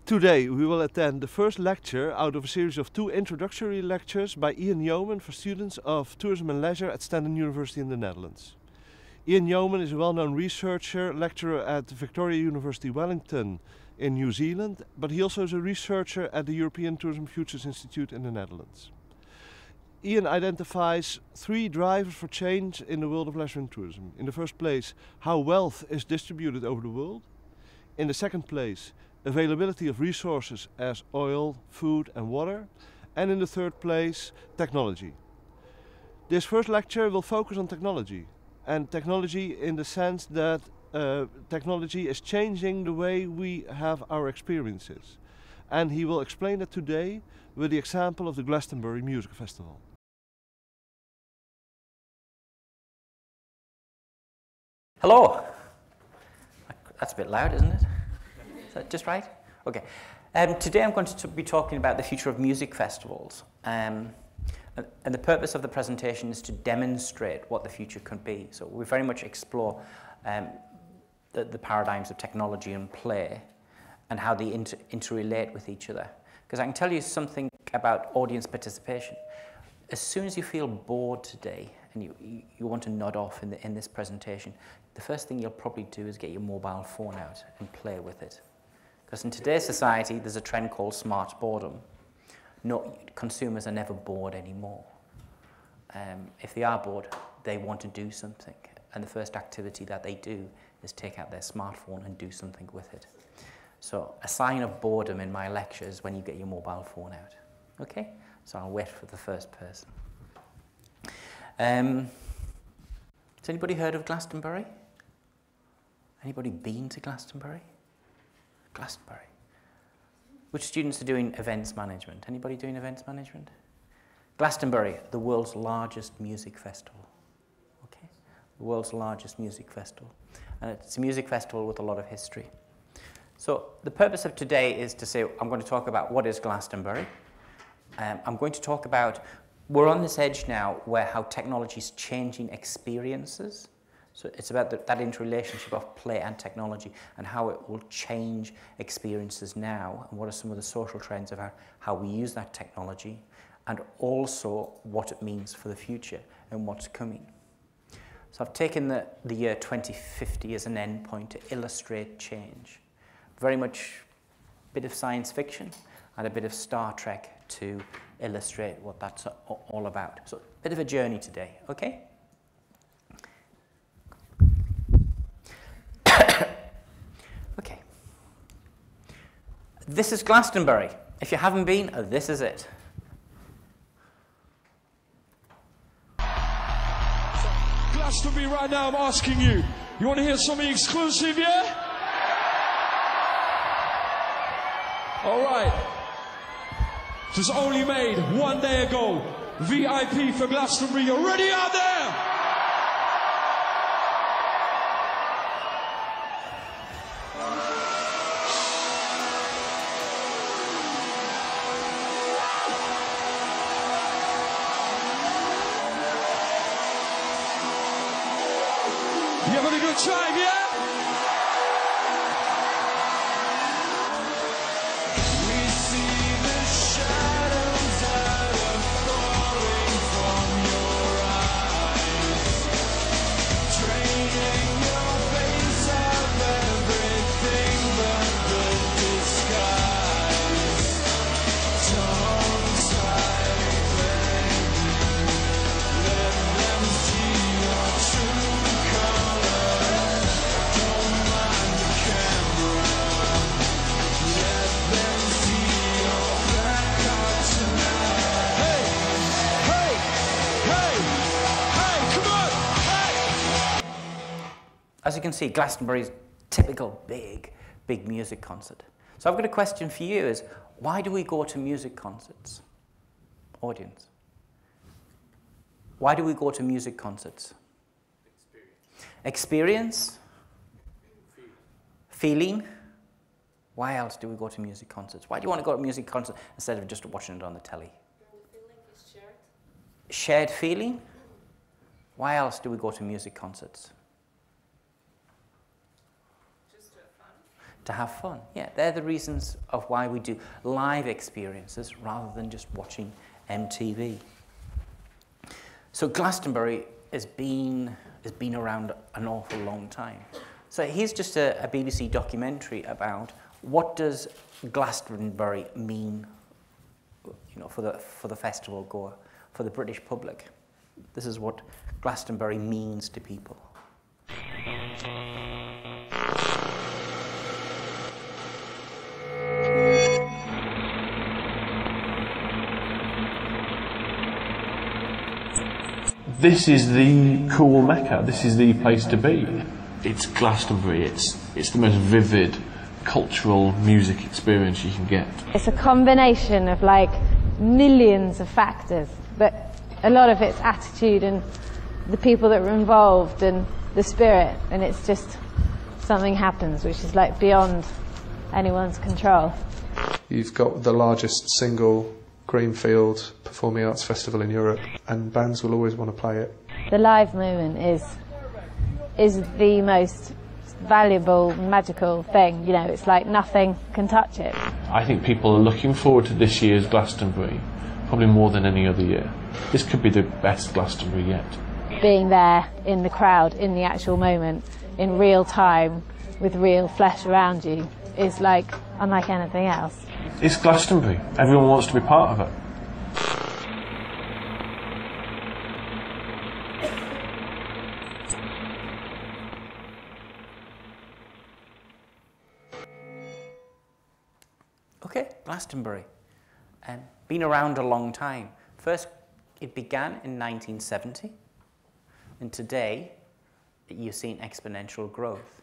Today we will attend the first lecture out of a series of 2 introductory lectures by Yeoman for students of tourism and leisure at Stenden University in the Netherlands. Yeoman is a well-known researcher, lecturer at Victoria University Wellington in New Zealand, but he also is a researcher at the European Tourism Futures Institute in the Netherlands. Ian identifies 3 drivers for change in the world of leisure and tourism. In the first place, how wealth is distributed over the world. In the second place, availability of resources as oil, food and water. And in the third place, technology. This first lecture will focus on technology. And technology in the sense that technology is changing the way we have our experiences. And he will explain that today with the example of the Glastonbury Music Festival. Hello. That's a bit loud, isn't it? Is that just right? Okay. Today I'm going to be talking about the future of music festivals. And the purpose of the presentation is to demonstrate what the future could be. So we very much explore the paradigms of technology and play and how they interrelate with each other. Because I can tell you something about audience participation. As soon as you feel bored today and you want to nod off in this presentation, the first thing you'll probably do is get your mobile phone out and play with it. Because in today's society, there's a trend called smart boredom. No, consumers are never bored anymore. If they are bored, they want to do something. And the first activity that they do is take out their smartphone and do something with it. So a sign of boredom in my lecture is when you get your mobile phone out. Okay? So I'll wait for the first person. Has anybody heard of Glastonbury? Anybody been to Glastonbury? Glastonbury. Which students are doing events management? Anybody doing events management? Glastonbury, the world's largest music festival. Okay? The world's largest music festival. And it's a music festival with a lot of history. So the purpose of today is to say, I'm going to talk about what is Glastonbury. I'm going to talk about, we're on this edge now where how technology is changing experiences. So it's about that interrelationship of play and technology and how it will change experiences now and what are some of the social trends of how we use that technology and also what it means for the future and what's coming. So I've taken the year 2050 as an endpoint to illustrate change. Very much a bit of science fiction and a bit of Star Trek to illustrate what that's all about. So a bit of a journey today, okay? Okay. This is Glastonbury. If you haven't been, this is it. Glastonbury right now, I'm asking you. You want to hear something exclusive, yeah? All right. Just only made one day ago. VIP for Glastonbury. You ready out there? You having a good time, yeah? As you can see, Glastonbury is typical big music concert. So I've got a question for you is, why do we go to music concerts? Audience. Why do we go to music concerts? Experience? Feeling? Why else do we go to music concerts? Why do you want to go to music concerts instead of just watching it on the telly? The feeling is shared. Shared feeling? Why else do we go to music concerts? to have fun. Yeah, they're the reasons of why we do live experiences rather than just watching MTV. So Glastonbury has been around an awful long time. So here's just a BBC documentary about what does Glastonbury mean, you know, for the festival goer, for the British public. This is what Glastonbury means to people. This is the Cool Mecca. This is the place to be. It's Glastonbury. It's the most vivid cultural music experience you can get. It's a combination of like millions of factors, but a lot of it's attitude and the people that were involved and the spirit, and it's just something happens which is like beyond anyone's control. You've got the largest single greenfield performing arts festival in Europe, and bands will always want to play it. The live moment is the most valuable, magical thing. You know, it's like nothing can touch it. I think people are looking forward to this year's Glastonbury probably more than any other year. This could be the best Glastonbury yet. Being there in the crowd, in the actual moment, in real time, with real flesh around you, is like unlike anything else. It's Glastonbury. Everyone wants to be part of it. Okay, Glastonbury. Been around a long time. First, it began in 1970, and today you've seen exponential growth.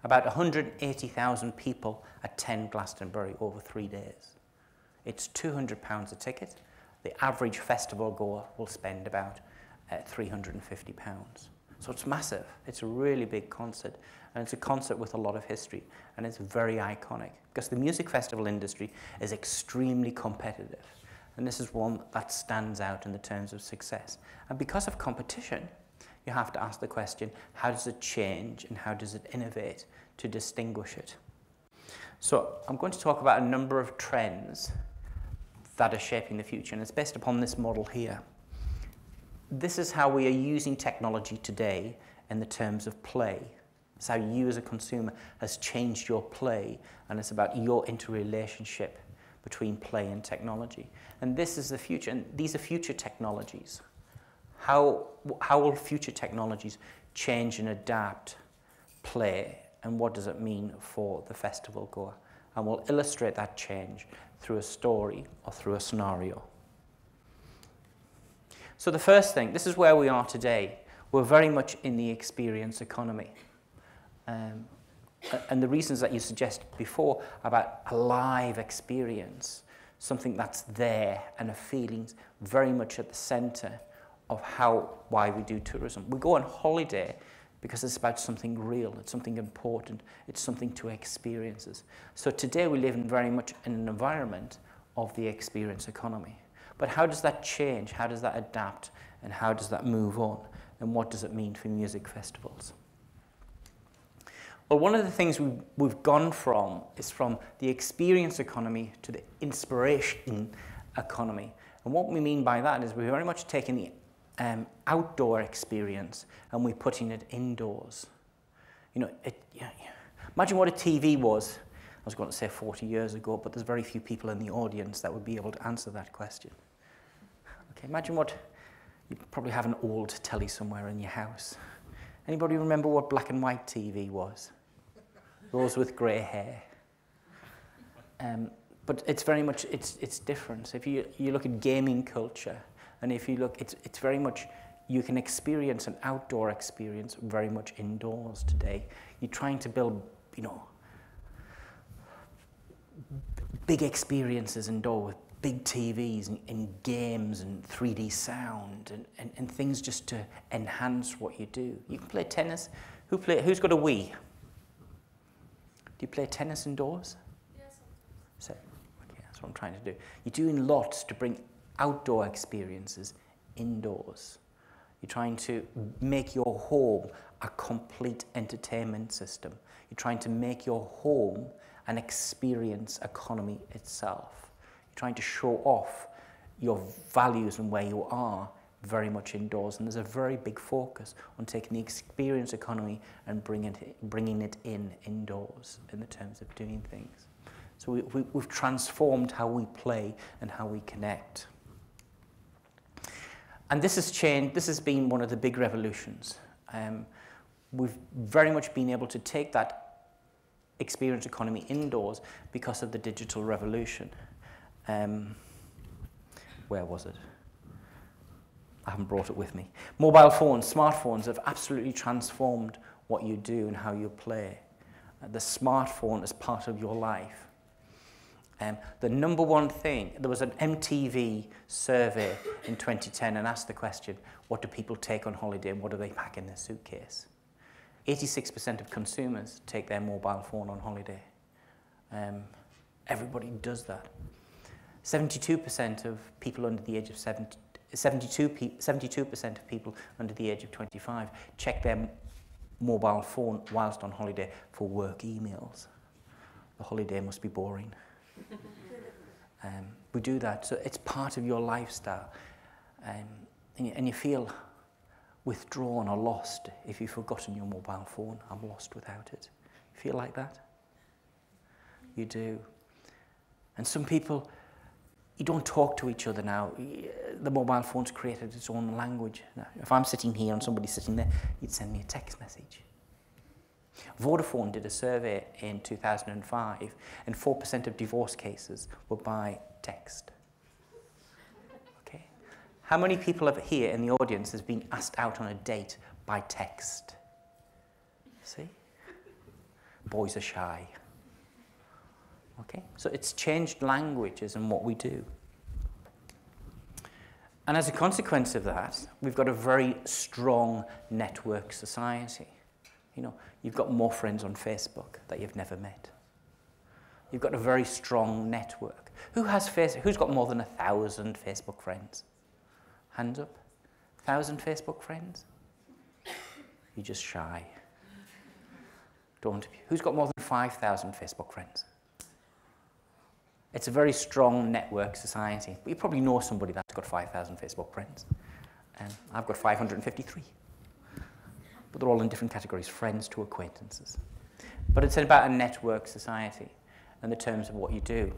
About 180,000 people attend Glastonbury over 3 days. It's £200 a ticket. The average festival goer will spend about £350. So it's massive. It's a really big concert, and it's a concert with a lot of history, and it's very iconic because the music festival industry is extremely competitive, and this is one that stands out in the terms of success. And because of competition, you have to ask the question, how does it change and how does it innovate to distinguish it? So I'm going to talk about a number of trends that are shaping the future, and it's based upon this model here. This is how we are using technology today in the terms of play. It's how you as a consumer has changed your play, and it's about your interrelationship between play and technology. And this is the future, and these are future technologies. How will future technologies change and adapt play, and what does it mean for the festival goer? And we'll illustrate that change through a story or through a scenario. So the first thing, this is where we are today. We're very much in the experience economy. And the reasons that you suggested before about a live experience, something that's there and a feeling's very much at the centre of why we do tourism. We go on holiday because it's about something real, it's something important, it's something to experiences. So today we live in very much in an environment of the experience economy. But how does that change? How does that adapt? And how does that move on? And what does it mean for music festivals? Well, one of the things we've gone from is from the experience economy to the inspiration economy. And what we mean by that is we're very much taking the outdoor experience and we're putting it indoors. You know, imagine what a TV was. I was going to say 40 years ago, but there's very few people in the audience that would be able to answer that question. Okay, imagine you probably have an old telly somewhere in your house. Anybody remember what black and white TV was? Those with grey hair. But it's very much, it's different. So if you look at gaming culture, and if you look, it's very much, you can experience an outdoor experience very much indoors today. You're trying to build, you know, big experiences indoor with big TVs and games and 3D sound and things just to enhance what you do. You can play tennis. Who's got a Wii? Do you play tennis indoors? Yes. So, okay, that's what I'm trying to do. You're doing lots to bring outdoor experiences indoors. You're trying to make your home a complete entertainment system. You're trying to make your home an experience economy itself. You're trying to show off your values and where you are very much indoors. And there's a very big focus on taking the experience economy and bringing it in indoors in the terms of doing things. So we've transformed how we play and how we connect. And this has changed, this has been one of the big revolutions. We've very much been able to take that experience economy indoors because of the digital revolution. Where was it? I haven't brought it with me. Mobile phones, smartphones have absolutely transformed what you do and how you play. The smartphone is part of your life. The number one thing, there was an MTV survey in 2010 and asked the question, what do people take on holiday and what do they pack in their suitcase? 86% of consumers take their mobile phone on holiday. Everybody does that. 72% of people under the age of 72% of people under the age of 25 check their mobile phone whilst on holiday for work emails. The holiday must be boring. We do that, so it's part of your lifestyle, and you feel withdrawn or lost if you've forgotten your mobile phone. I'm lost without it. You feel like that? You do. And some people, you don't talk to each other now. The mobile phone's created its own language. Now, if I'm sitting here and somebody's sitting there, you'd send me a text message. Vodafone did a survey in 2005, and 4% of divorce cases were by text. Okay. How many people here in the audience has been asked out on a date by text? See? Boys are shy. Okay. So it's changed languages and what we do. And as a consequence of that, we've got a very strong network society. You know, you've got more friends on Facebook that you've never met. You've got a very strong network. Who's got more than 1,000 Facebook friends? Hands up. 1,000 Facebook friends? You're just shy. Don't be. Who's got more than 5,000 Facebook friends? It's a very strong network society. But you probably know somebody that's got 5,000 Facebook friends. I've got 553. But they're all in different categories, friends to acquaintances. But it's about a network society and the terms of what you do.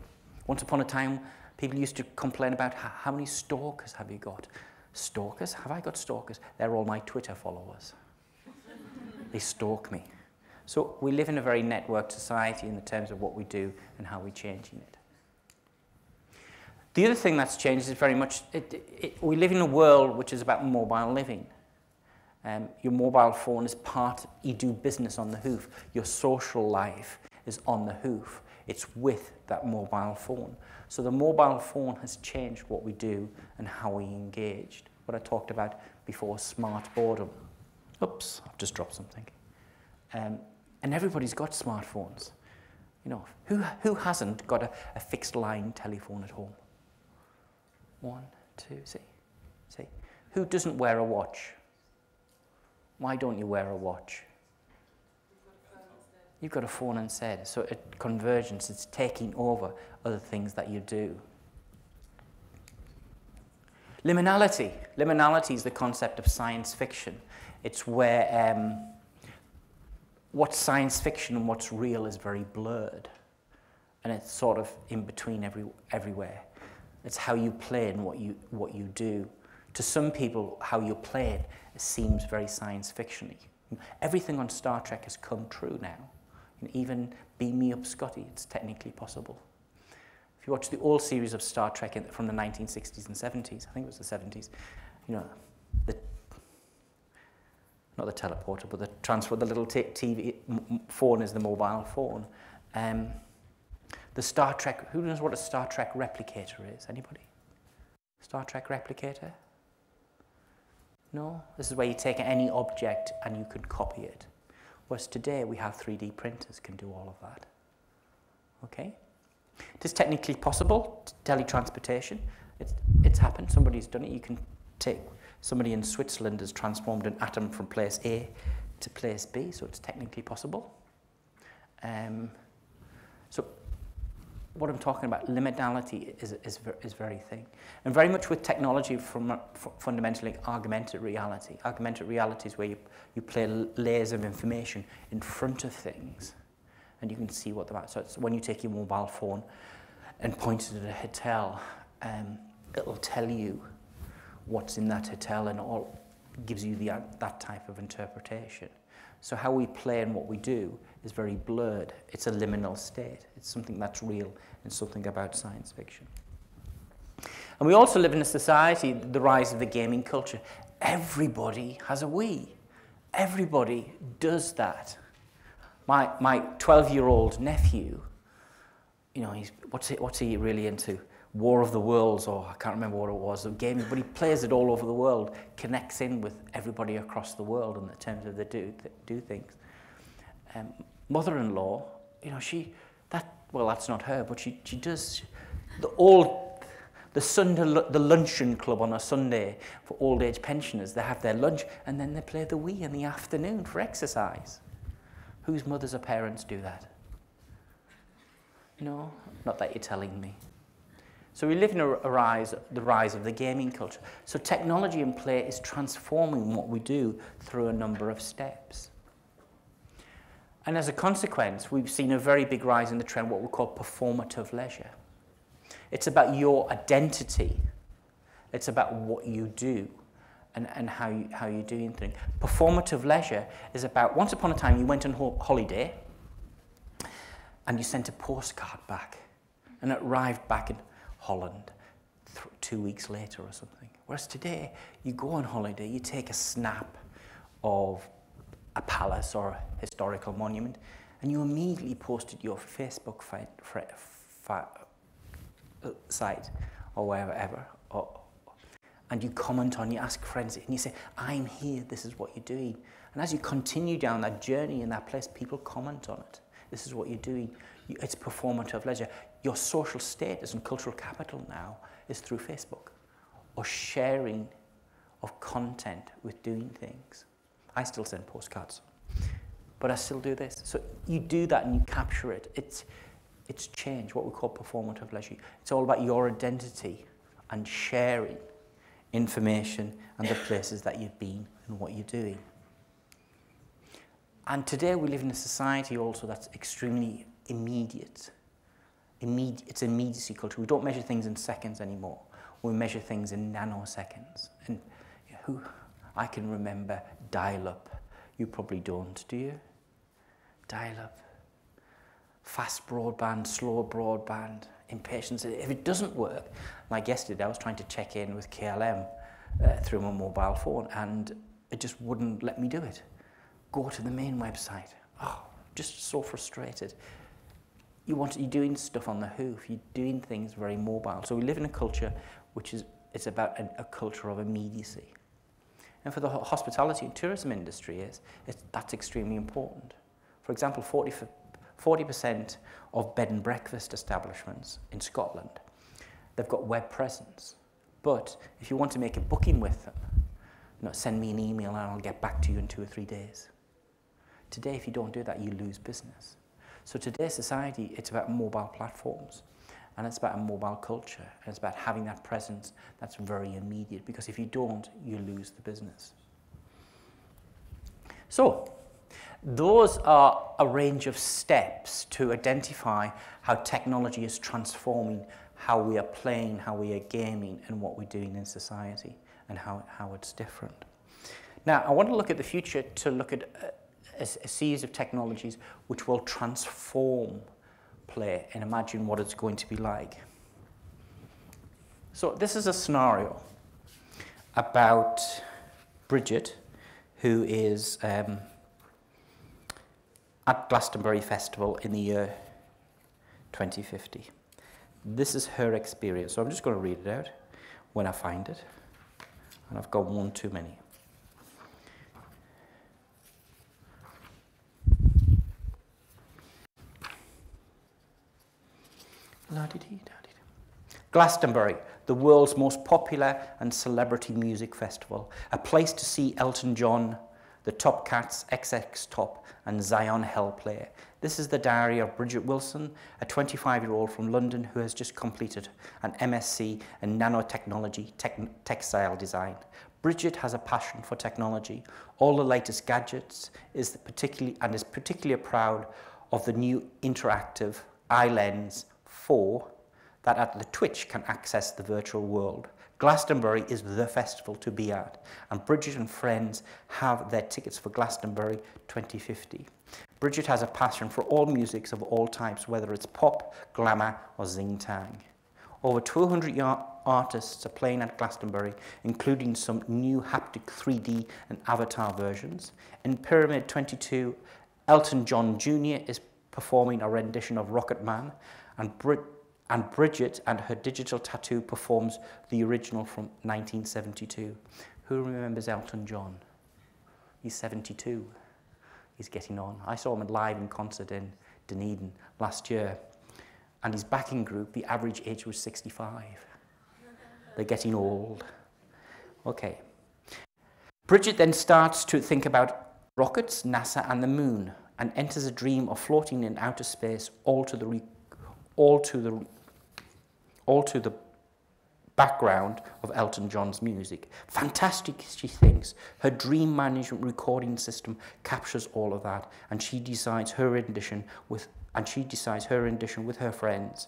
Once upon a time, people used to complain about how many stalkers have you got? Stalkers? Have I got stalkers? They're all my Twitter followers. They stalk me. So we live in a very networked society in the terms of what we do and how we're changing it. The other thing that's changed is very much, we live in a world which is about mobile living. Your mobile phone is part, you do business on the hoof. Your social life is on the hoof. It's with that mobile phone. So the mobile phone has changed what we do and how we engaged. What I talked about before, smart boredom. Oops, I've just dropped something. And everybody's got smartphones. You know, who hasn't got a fixed line telephone at home? 1, 2, see. Who doesn't wear a watch? Why don't you wear a watch? You've got a phone instead. So convergence, it's taking over other things that you do. Liminality. Liminality is the concept of science fiction. It's where what's science fiction and what's real is very blurred. And it's sort of in between everywhere. It's how you play and what you do. To some people, how you play it seems very science fiction-y. Everything on Star Trek has come true now. And even Beam Me Up Scotty, it's technically possible. If you watch the old series of Star Trek from the 1960s and 70s, I think it was the 70s, you know, not the teleporter, but the little TV phone is the mobile phone. The Star Trek, who knows what a Star Trek replicator is? Anybody? Star Trek replicator? No? This is where you take any object and you can copy it. Whereas today we have 3D printers can do all of that. Okay? It is technically possible, teletransportation. It's happened, somebody's done it. You can Somebody in Switzerland has transformed an atom from place A to place B, so it's technically possible. So what I'm talking about, liminality is very thing. And very much with technology from fundamentally augmented reality. Augmented reality is where you play layers of information in front of things and you can see what they're at. So it's when you take your mobile phone and point it at a hotel, it'll tell you what's in that hotel and all gives you that type of interpretation. So how we play and what we do is very blurred. It's a liminal state. It's something that's real and something about science fiction. And we also live in a society, the rise of the gaming culture. Everybody has a Wii. Everybody does that. My 12-year-old nephew, you know, what's he really into? War of the Worlds, or I can't remember what it was, of gaming, but he plays it all over the world, connects in with everybody across the world in the terms of they do things. Mother-in-law, you know, that's not her, but she does the luncheon club on a Sunday for old age pensioners. They have their lunch and then they play the Wii in the afternoon for exercise. Whose mothers or parents do that? No, not that you're telling me. So we live in the rise of the gaming culture. So technology in play is transforming what we do through a number of steps. And as a consequence, we've seen a very big rise in the trend, what we call performative leisure. It's about your identity. It's about what you do and how you're doing things. Performative leisure is about, once upon a time you went on holiday and you sent a postcard back and it arrived back in Holland 2 weeks later or something. Whereas today, you go on holiday, you take a snap of a palace or a historical monument, and you immediately post it to your Facebook site or wherever, and you comment on, you ask friends, and you say, I'm here, this is what you're doing. And as you continue down that journey in that place, people comment on it. This is what you're doing. It's performative leisure. Your social status and cultural capital now is through Facebook or sharing of content with doing things. I still send postcards, but I still do this. So you do that and you capture it. It's change, what we call performative leisure. It's all about your identity and sharing information and the places that you've been and what you're doing. And today we live in a society also that's extremely immediate. It's immediacy culture. We don't measure things in seconds anymore. We measure things in nanoseconds. And I can remember dial-up. You probably don't, do you? Dial-up. Fast broadband, slow broadband, impatience. If it doesn't work, like yesterday, I was trying to check in with KLM through my mobile phone, and it just wouldn't let me do it. Go to the main website. Oh, just so frustrated. You're doing stuff on the hoof. You're doing things very mobile. So we live in a culture which it's about a culture of immediacy. And for the hospitality and tourism industry, that's extremely important. For example, 40% of bed and breakfast establishments in Scotland, they've got web presence. But if you want to make a booking with them, send me an email and I'll get back to you in 2 or 3 days. Today, if you don't do that, you lose business. So today's society, it's about mobile platforms, and it's about a mobile culture, and it's about having that presence that's very immediate, because if you don't, you lose the business. So those are a range of steps to identify how technology is transforming how we are playing, how we are gaming, and what we're doing in society, and how it's different. Now, I want to look at the future to look at a series of technologies which will transform play and imagine what it's going to be like. So this is a scenario about Bridget, who is at Glastonbury Festival in the year 2050. This is her experience. So I'm just going to read it out when I find it. And I've got one too many. Glastonbury, the world's most popular and celebrity music festival, a place to see Elton John, the Top Cats, XX Top, and Zion Hell play. This is the diary of Bridget Wilson, a 25-year-old from London who has just completed an MSc in nanotechnology, textile design. Bridget has a passion for technology, all the latest gadgets, is particularly proud of the new interactive iLens 4 that at the Twitch can access the virtual world. Glastonbury is the festival to be at, and Bridget and friends have their tickets for Glastonbury 2050. Bridget has a passion for all musics of all types, whether it's pop, glamour, or zing-tang. Over 200 artists are playing at Glastonbury, including some new haptic 3D and avatar versions. In Pyramid 22, Elton John Jr. is performing a rendition of Rocket Man, and Bridget and her digital tattoo performs the original from 1972. Who remembers Elton John? He's 72. He's getting on. I saw him live in concert in Dunedin last year, and his backing group, the average age was 65. They're getting old. Okay. Bridget then starts to think about rockets, NASA, and the moon, and enters a dream of floating in outer space, all to the background of Elton John's music. Fantastic, she thinks. Her dream management recording system captures all of that, and she decides her rendition with her friends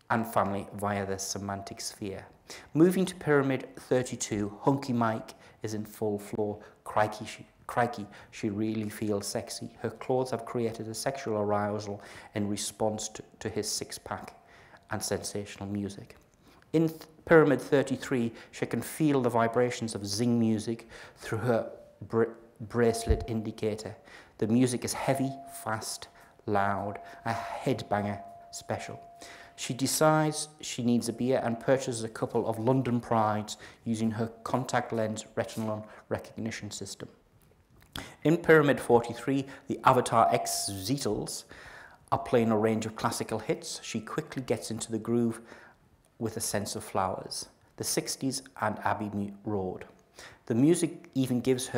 and family via the semantic sphere. Moving to Pyramid 32, Hunky Mike is in full flow. Crikey, she really feels sexy. Her clothes have created a sexual arousal in response to his six-pack and sensational music. In Pyramid 33, she can feel the vibrations of zing music through her bracelet indicator. The music is heavy, fast, loud, a headbanger special. She decides she needs a beer and purchases a couple of London Prides using her contact lens retinal recognition system. In Pyramid 43, the Avatar X Zetals are playing a range of classical hits. She quickly gets into the groove with a sense of flowers, the 60s and Abbey Road. The music even gets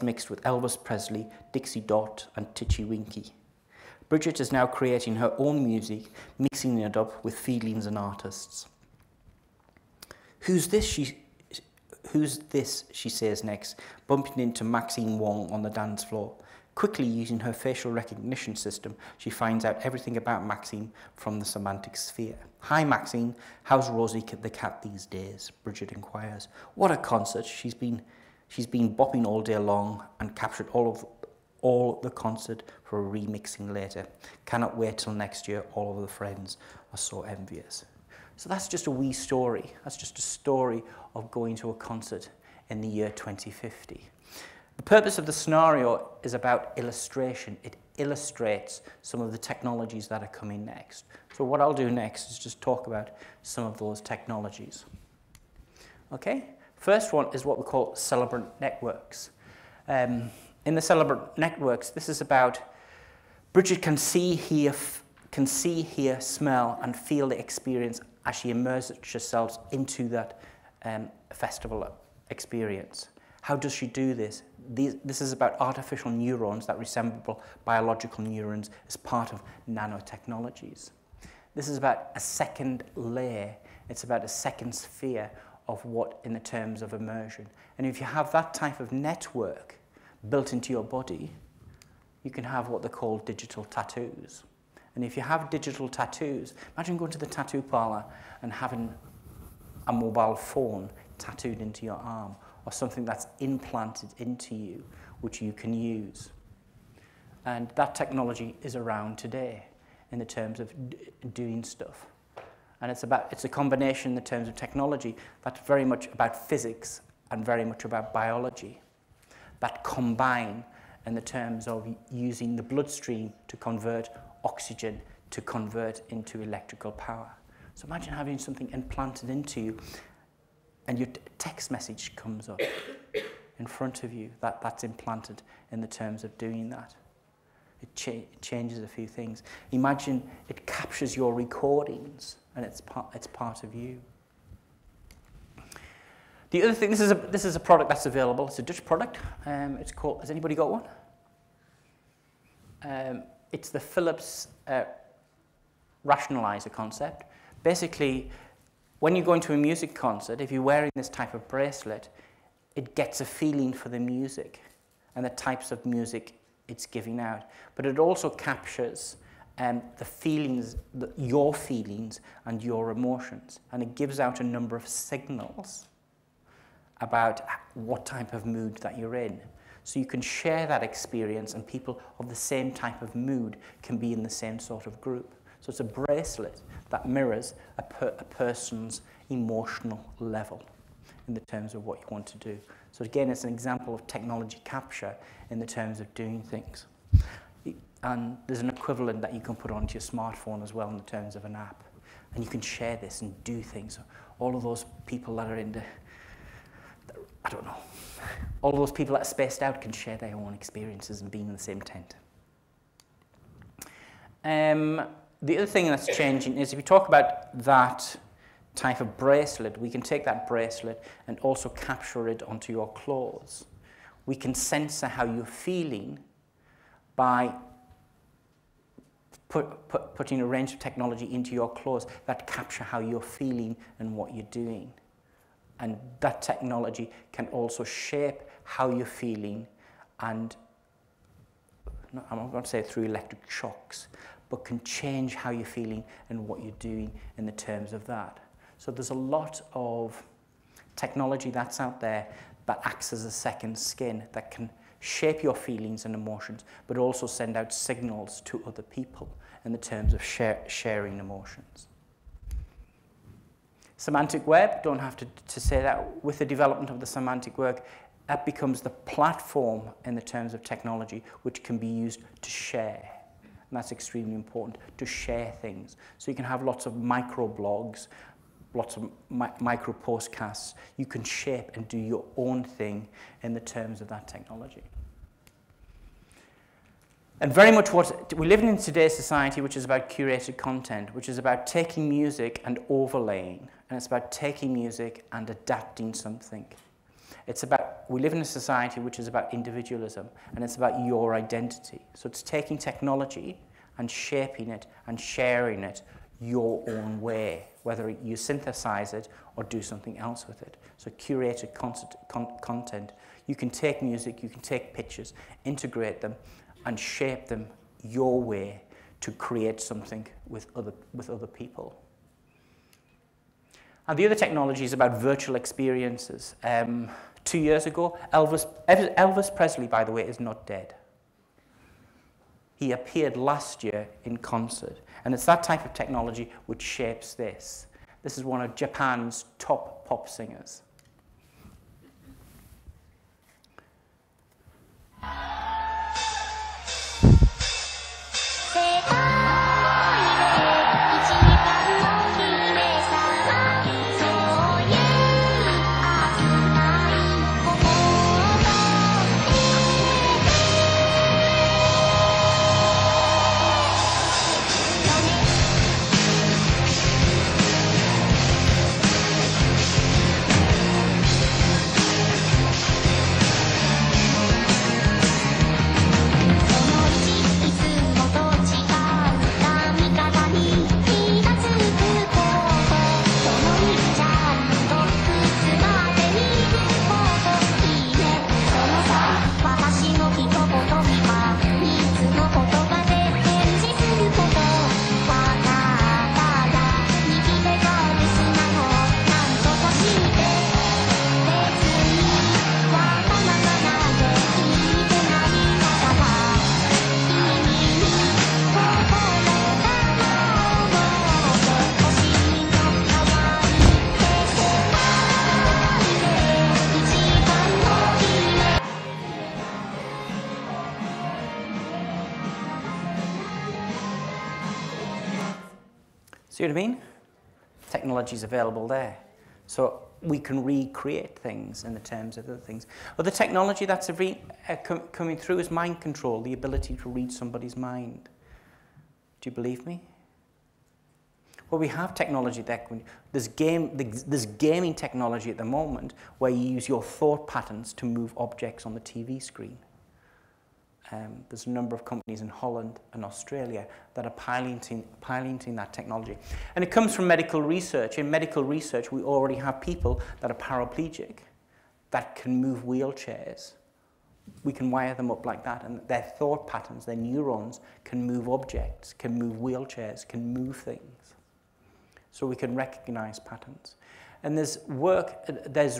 mixed with Elvis Presley, Dixie Dot, and Titchy Winky. Bridget is now creating her own music, mixing it up with feelings and artists. Who's this, she says next, bumping into Maxine Wong on the dance floor. Quickly using her facial recognition system, she finds out everything about Maxine from the semantic sphere. Hi Maxine, how's Rosie the cat these days? Bridget inquires. What a concert. She's been bopping all day long and captured all the concert for a remixing later. Cannot wait till next year. All of the friends are so envious. So that's just a wee story. That's just a story of going to a concert in the year 2050. The purpose of the scenario is about illustration. It illustrates some of the technologies that are coming next. So what I'll do next is just talk about some of those technologies. Okay, first one is what we call celebrant networks. In the celebrant networks, this is about Bridget can see, hear, smell, and feel the experience as she immerses herself into that festival experience. How does she do this? This is about artificial neurons that resemble biological neurons as part of nanotechnologies. This is about a second layer. It's about a second sphere of what in the terms of immersion. And if you have that type of network built into your body, you can have what they call digital tattoos. And if you have digital tattoos, imagine going to the tattoo parlor and having a mobile phone tattooed into your arm, or something that's implanted into you, which you can use. And that technology is around today in the terms of doing stuff. And it's a combination in the terms of technology that's very much about physics and very much about biology, that combine in the terms of using the bloodstream to convert oxygen to convert into electrical power. So imagine having something implanted into you and your text message comes up in front of you, that's implanted in the terms of doing that. It changes a few things. Imagine it captures your recordings and it's part of you. The other thing, this is a product that's available. It's a Dutch product. It's called, has anybody got one? It's the Philips rationalizer concept. Basically, when you go into a music concert, if you're wearing this type of bracelet, it gets a feeling for the music and the types of music it's giving out. But it also captures the feelings, your feelings and your emotions. And it gives out a number of signals about what type of mood that you're in. So you can share that experience, and people of the same type of mood can be in the same sort of group. So it's a bracelet that mirrors a person's emotional level in the terms of what you want to do. So again, it's an example of technology capture in the terms of doing things. And there's an equivalent that you can put onto your smartphone as well in the terms of an app. And you can share this and do things. So all of those people that are in the, I don't know, all of those people that are spaced out can share their own experiences and being in the same tent. The other thing that's changing is if you talk about that type of bracelet, we can take that bracelet and also capture it onto your clothes. We can censor how you're feeling by putting a range of technology into your clothes that capture how you're feeling and what you're doing. And that technology can also shape how you're feeling, and I'm not going to say through electric shocks, but can change how you're feeling and what you're doing in the terms of that. So there's a lot of technology that's out there that acts as a second skin that can shape your feelings and emotions, but also send out signals to other people in the terms of sharing emotions. Semantic web, don't have to say that. With the development of the semantic web, that becomes the platform in the terms of technology which can be used to share. And that's extremely important, to share things. So you can have lots of micro blogs, lots of micro postcasts. You can shape and do your own thing in the terms of that technology. And very much what we live in today's society, which is about curated content, which is about taking music and overlaying. And it's about taking music and adapting something. It's about, we live in a society which is about individualism, and it's about your identity. So it's taking technology and shaping it and sharing it your own way, whether you synthesize it or do something else with it. So curated content. You can take music, you can take pictures, integrate them, and shape them your way to create something with other people. And the other technology is about virtual experiences. 2 years ago, Elvis Presley, by the way, is not dead. He appeared last year in concert. And it's that type of technology which shapes this. This is one of Japan's top pop singers. See what I mean? Technology is available there. So we can recreate things in the terms of other things. Other technology that's coming through is mind control, the ability to read somebody's mind. Do you believe me? Well, we have technology that there's gaming technology at the moment where you use your thought patterns to move objects on the TV screen. There's a number of companies in Holland and Australia that are piloting that technology. And it comes from medical research. In medical research, we already have people that are paraplegic that can move wheelchairs. We can wire them up like that, and their thought patterns, their neurons, can move objects, can move wheelchairs, can move things. So we can recognize patterns. And there's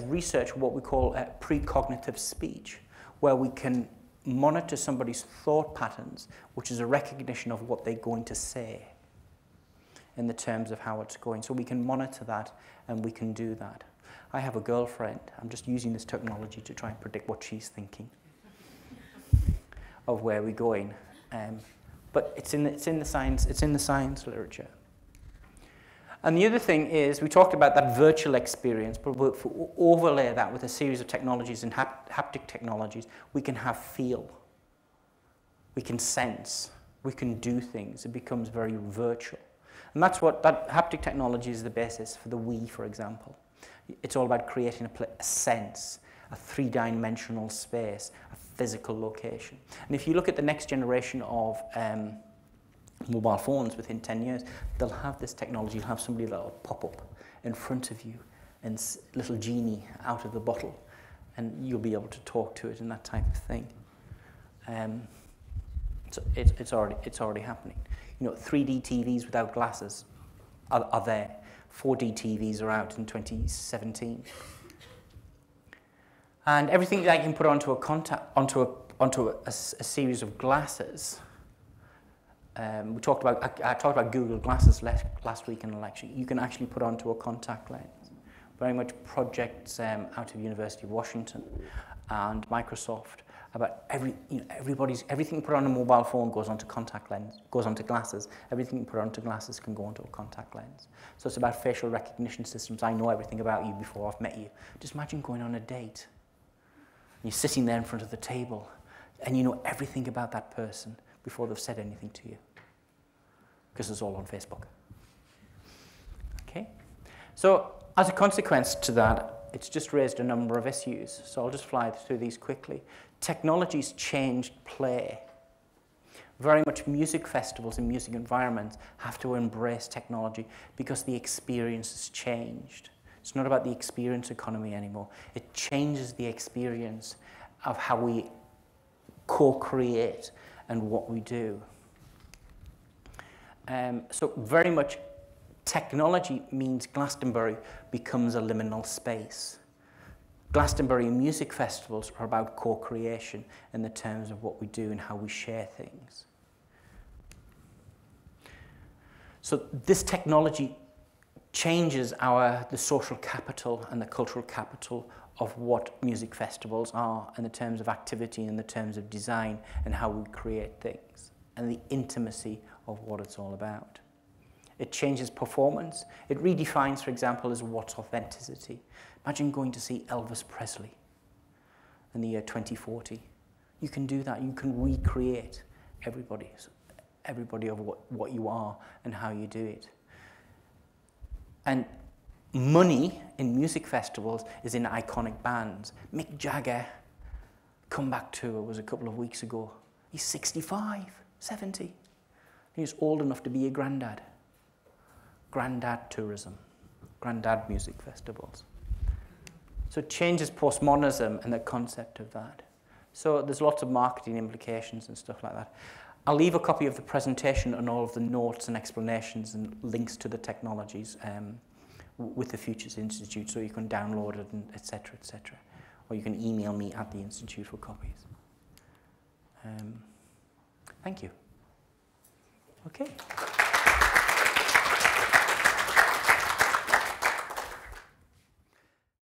research, what we call precognitive speech, where we can monitor somebody's thought patterns, which is a recognition of what they're going to say in the terms of how it's going. So we can monitor that, and we can do that. I have a girlfriend. I'm just using this technology to try and predict what she's thinking of where we're going. But it's in the science literature. And the other thing is, we talked about that virtual experience, but we'll overlay that with a series of technologies and haptic technologies. We can have feel, we can sense, we can do things. It becomes very virtual. And that's what that haptic technology is the basis for the Wii, for example. It's all about creating a sense, a three-dimensional space, a physical location. And if you look at the next generation of mobile phones within 10 years, they'll have this technology. You'll have somebody that'll pop up in front of you and little genie out of the bottle, and you'll be able to talk to it and that type of thing. So it's already happening. You know, 3D TVs without glasses are there. 4D TVs are out in 2017. And everything that I can put onto a series of glasses. I talked about Google Glasses last week in the lecture. You can actually put onto a contact lens. Very much projects out of University of Washington and Microsoft about everything put on a mobile phone goes onto contact lens, goes onto glasses. Everything put onto glasses can go onto a contact lens. So it's about facial recognition systems. I know everything about you before I've met you. Just imagine going on a date. You're sitting there in front of the table, and you know everything about that person before they've said anything to you, because it's all on Facebook. Okay? So as a consequence to that, it's just raised a number of issues. So I'll just fly through these quickly. Technology's changed play. Very much music festivals and music environments have to embrace technology because the experience has changed. It's not about the experience economy anymore. It changes the experience of how we co-create and what we do. So very much technology means Glastonbury becomes a liminal space. Glastonbury music festivals are about co-creation in the terms of what we do and how we share things. So this technology changes the social capital and the cultural capital of what music festivals are in the terms of activity, in the terms of design, and how we create things, and the intimacy of what it's all about. It changes performance. It redefines, for example, as what's authenticity. Imagine going to see Elvis Presley in the year 2040. You can do that. You can recreate everybody of what you are and how you do it. And money in music festivals is in iconic bands. Mick Jagger, comeback tour was a couple of weeks ago. He's 65, 70. He's old enough to be a granddad. Granddad tourism, granddad music festivals. So it changes postmodernism and the concept of that. So there's lots of marketing implications and stuff like that. I'll leave a copy of the presentation and all of the notes and explanations and links to the technologies with the Futurist Institute, so you can download it, and et cetera, or you can email me at the Institute for copies. Thank you. Okay.